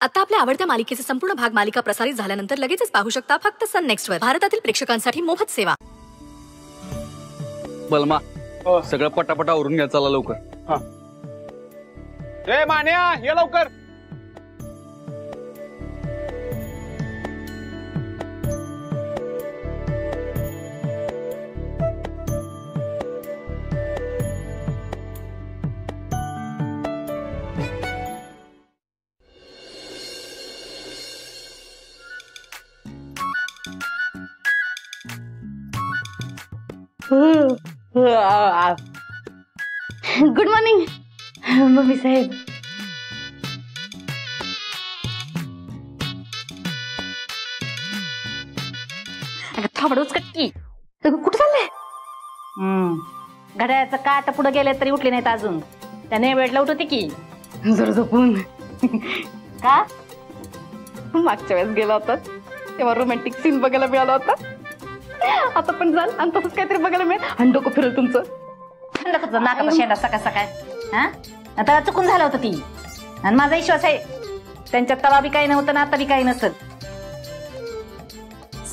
आता आपल्या आवडत्या मालिकेचे संपूर्ण भाग मालिका प्रसारित झाल्यानंतर लगेचच पाहू शकता फक्त सन नेक्स्ट वर. भारतातील प्रेक्षकांसाठी मोफत सेवा. बलमा सगळं पटापटा आवरून घ्या, चला लवकर. ए मान्या ये लवकर. गुड मॉर्निंग मम्मी साहेब. थोडंच कट्टी कुठं चाललंय? घड्याळाचं काट पुढे गेले तरी उठले नाहीत अजून. त्याने वेळला उठवते की जर झोपून. का मागच्या वेळेस गेला होता तेव्हा रोमॅन्टिक सीन बघायला मिळाला होता. आता पण जाल आणि तसंच काहीतरी बघायला मिळेल आणि डोकं फिरल तुमचं. नाका शेंडा सकाळ सकाळ. हा आता चुकून झालं होतं ती. आणि माझा विश्वास आहे त्यांच्यात तवा बी काही नव्हतं ना आता बी काही नसत.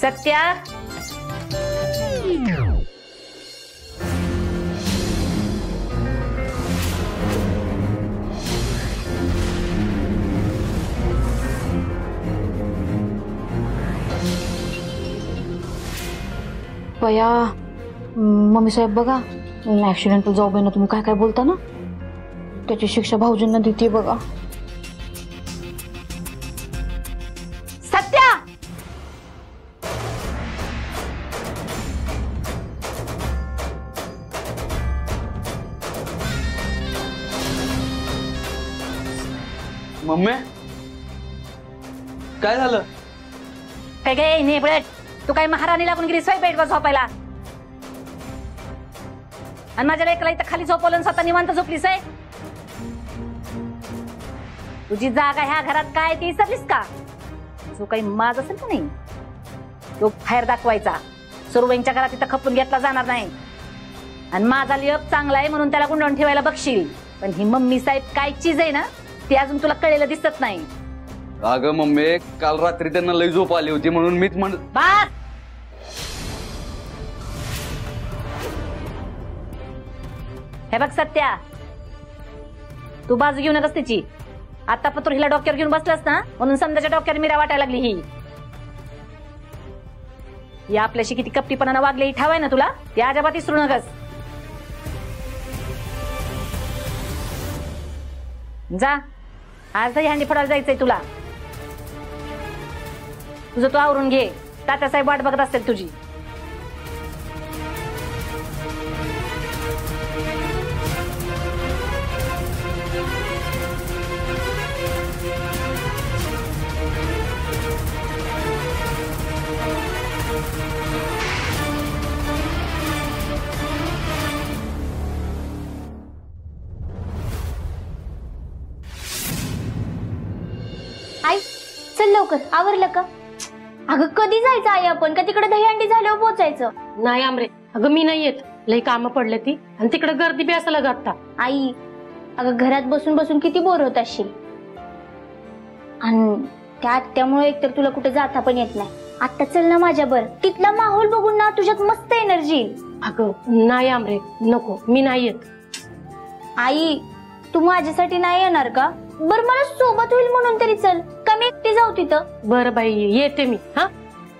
सत्या बया मम्मी साहेब बघा ऍक्सिडेंटल जॉब आहे ना, तुम्ही काय काय बोलता ना त्याची शिक्षा भाऊजींना देते बघा. सत्या मम्मी काय झालं? काय काय नेबळट तू काय महाराणी लागून गेली सोय बेडवर झोपायला. आणि माझ्या लेकला इथं खाली झोपवलं स्वतः निवांत झोपलीस आहे. तुझी जागा ह्या घरात काय ती विसरलीस का? जो काही माज असेल का नाही तो बाहेर दाखवायचा. सुरुवाईच्या घरात इथं खपून घेतला जाणार नाही. आणि माझा लेक चांगला आहे म्हणून त्याला गुंडाळून ठेवायला बघशील. पण ही मम्मी साहेब काय चीज आहे ना ती अजून तुला कळलेलं दिसत नाही. अगं मम्मी काल रात्री त्यांना लई झोप आली होती म्हणून मीच म्हण. बस हे बघ सत्या तू बाजू घेऊ नकस तिची. आता पत्र हिला डोक्यावर घेऊन बसलास ना म्हणून समजाच्या डोक्यावर मीरा वाटायला लागली. ही आपल्याशी किती कपटीपणानं वागली ही ठावाय ना तुला. ती अजिबात विसरू नकस. जा आज दही हंडी फोडायला जायचंय तुला. तुझं तू आवरून घे. तात्यासाहेब वाट बघत असतील तुझी. आई चल लवकर आवरलं का? अगं कधी जायचं आई आपण? का तिकडे दहीहंडी झाल्यावर पोचायचं? नाही आमरे अगं मी नाही येत. लई कामं पडले ती आणि तिकडे गर्दी बी असायला जाता. आई अगं घरात बसून बसून किती बोर होत असशील. आणि त्या त्यामुळे एकतर तुला कुठे जाता पण येत नाही. आता चल ना माझ्यावर. तिथला माहोल बघून ना तुझ्यात मस्त एनर्जी येईल. अगं नाही आमरे नको मी नाही येत. आई तू माझ्यासाठी नाही येणार का? बर मला सोबत होईल म्हणून तरी चल. कमी एकटी जाऊ तिथं. बरं बाई येते मी. हा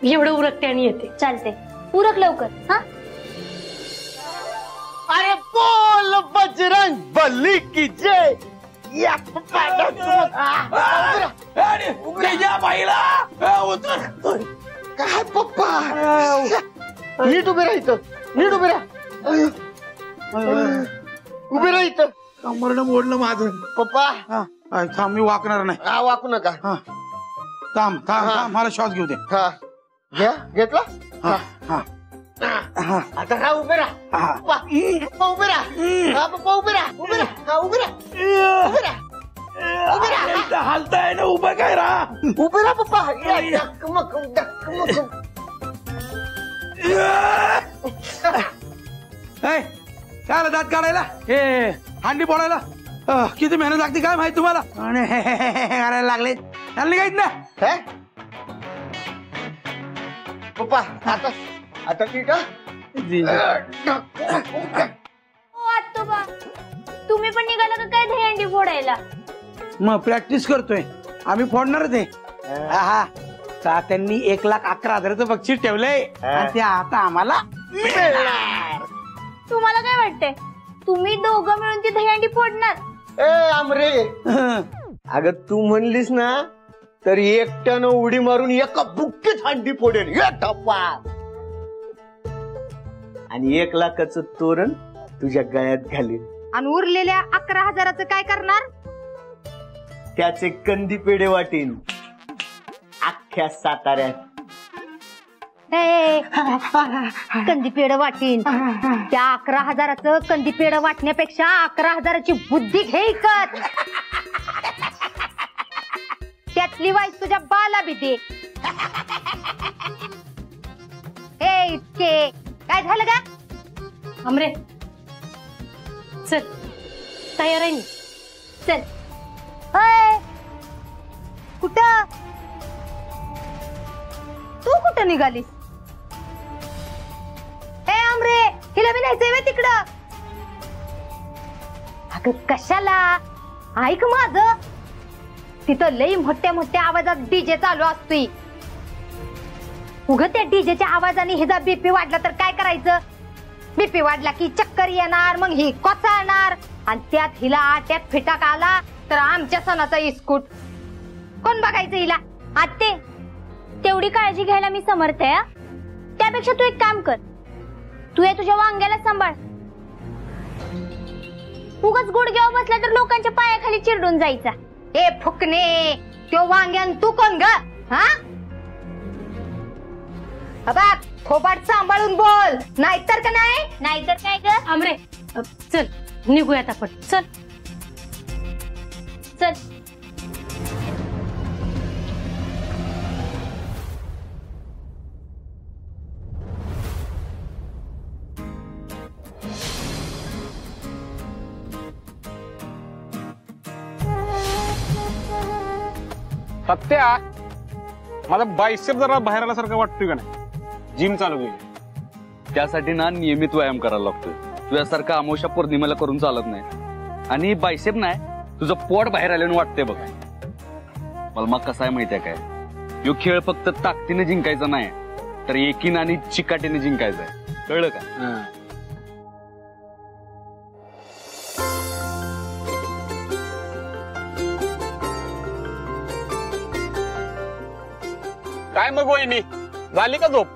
एवढं उरकते आणि येते. चालते उरक लवकर. हा अरे बोल बजरंग बली की जय. या बाईला काय पप्पा नीट उभे राहायचं. नीट उभे राहा. उभे राहायचं. कमरनं मोडलं माझं. पप्पा थांब मी वाकणार नाही. हा वाकू नका. थांब थांब थांब मला श्वास घेऊ दे. हा घ्या घेतला. हा हा आता हा उभे राहा. पप्पा उभे राहा. हा पप्पा उभे राहा. उभे राहा. हा उभे राहा. उभे राहा. उभे राहा. हालताय ना उभं काय राहा. उभे राहा पप्पा. धक्कमक धक्कमक. काय दात काढायला हे हांडी फोडायला किती मेहनत लागते काय माहिती तुम्हाला. करायला लागले त्याला निघायच ना हे? पप्पा आता आता ठीक आत्तोबा तुम्ही पण निघाला का काय दहीहंडी फोडायला? मग प्रॅक्टिस करतोय आम्ही फोडणारच आहे हा तात्यांनी 1,11,000 बक्षीस ठेवलंय आणि ते आता आम्हाला तुम्हाला काय वाटतंय तुम्ही दोघं मिळून ती दहीहंडी फोडणार? ए आमरे अगं तू म्हणलीस ना तर एकट्यानं उडी मारून एका बुक्कीत हंडी फोडेल हे टप्पा आणि 1,00,000चं तोरण तुझ्या गळ्यात घालील आणि उरलेल्या 11,000चं काय करणार? त्याचे कंदी पेढे वाटीन अख्ख्या साताऱ्यात. कंदीपेड वाटीन त्या 11,000चं कंदीपेड वाटण्यापेक्षा 11,000ची बुद्धी घे इकत. त्यातली वाईस तुझ्या बाला बी दे. हे इतके काय झालं का? अमरे चल तयार आहे मी. चल कुठं तू कुठं निघालीस? ए आमरे हिला बी न्यायचंय व्हय तिकडं? अगं कशाला? ऐक माझं तिथं लई मोठ्या मोठ्या आवाजात डीजे चालू असतोय. उगं त्या डीजेच्या आवाजाने हिचा बीपी वाढला तर काय करायचं? बीपी वाढला की चक्कर येणार मग ही कोसळणार आणि त्यात हिला आट्यात फिटाक आला तर आमच्या सणाचा इस्कूट कोण बघायचं हिला? आत्ते तेवढी काळजी घ्यायला मी समर्थ आहे. त्यापेक्षा तू एक काम कर तू या तुझ्या वांग्याला सांभाळ. उगाच गुडघ्यावर बसला तर लोकांच्या पायाखाली चिरडून जायचा. ए फुकणे तो वांग्यान तू कोण ग? हा बघ खोबाट सांभाळून बोल नाहीतर का नाही? नाहीतर काय ग? अमरे चल निघूयात आपण. चल चल सत्या माझा बायसेप जरा बाहेर आल्यासारखं वाटतोय का नाही? जिम चालू केली त्यासाठी ना नियमित व्यायाम करायला लागतोय. तुझ्यासारखं अमावस्या पौर्णिमेला करून चालत नाही. आणि बायसेप नाही तुझं पोट बाहेर आल्यानं वाटतंय बघ. मला मग कसं आहे माहितीये काय? यो खेळ फक्त ताकदीने जिंकायचा नाही तर एकीनं आणि चिकाटीने जिंकायचा आहे. कळलं का? काय मग वहिनी झाली का झोप?